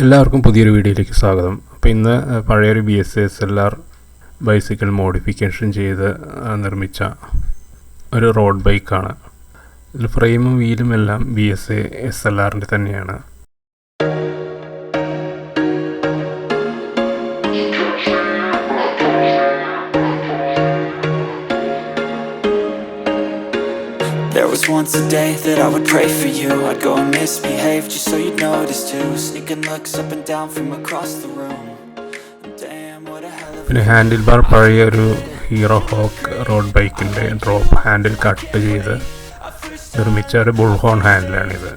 എല്ലാവർക്കും പുതിയൊരു വീഡിയോയിലേക്ക് സ്വാഗതം. അപ്പോൾ ഇന്ന് പഴയൊരു BSA-SLR ബൈസിക്കിൾ മോഡിഫിക്കേഷൻ ചെയ്ത് നിർമ്മിച്ച ഒരു റോഡ് ബൈക്കാണ്. ഇതിൽ ഫ്രെയിമും വീലും എല്ലാം BSA-SLRൻ്റെ തന്നെയാണ്. There was once a day that I would pray for you. I'd go and misbehave just so you'd notice too. Sneaking looks up and down from across the room. Damn, what a hell of a... പിന്നെ handle bar പഴയ ഒരു Hero Hawk road ബൈക്കിൻ്റെ drop handle cut ചെയ്ത് നിർമ്മിച്ച ഒരു bull horn ഹാൻഡിലാണിത്.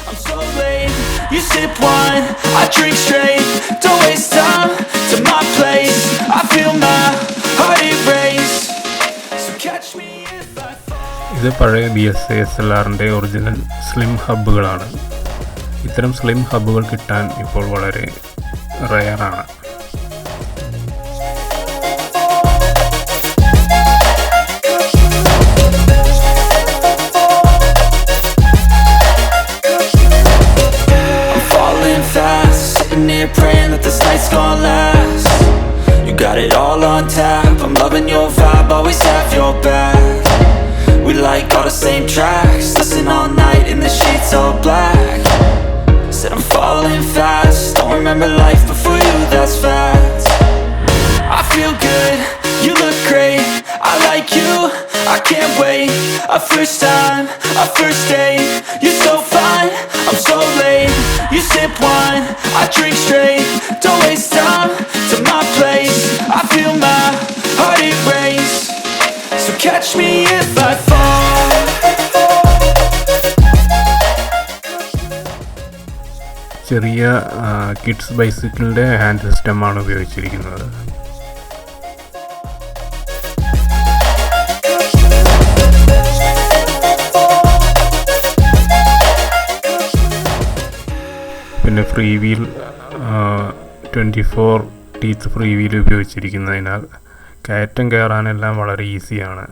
I'm so late, you sip wine, I drink straight. Don't waste time to my place. I feel my heart erase. So catch me if I fall. ഇത് പഴയ BSA-SLRൻ്റെ original slim ഹബ്ബുകളാണ്. ഇത്തരം slim ഹബ്ബുകൾ കിട്ടാൻ ഇപ്പോൾ വളരെ റെയറാണ്. Praying that this night's gonna last. You got it all on tap. I'm loving your vibe, always have your back. We like all the same tracks. Listen all night in the sheets all black. Said I'm falling fast. Don't remember life before you, that's fact. I feel good, you look great. I like you, I can't wait. A first time, a first date. You're so fine, I'm so late. You sip wine, I drink straight. Don't waste time to my place. I feel my heart erase. So catch me if I fall. ചെറിയ kids ബൈസിക്കിളിൻ്റെ handle സിസ്റ്റമാണ് ഉപയോഗിച്ചിരിക്കുന്നത്. പിന്നെ free wheel 24 teeth free wheel ഉപയോഗിച്ചിരിക്കുന്നതിനാൽ കയറ്റം കയറാനെല്ലാം വളരെ ഈസിയാണ്.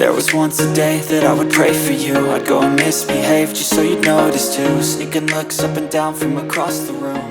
There was once a day that I would pray for you. I'd go and misbehave just so you'd notice too. Sneaking looks up and down from across the room.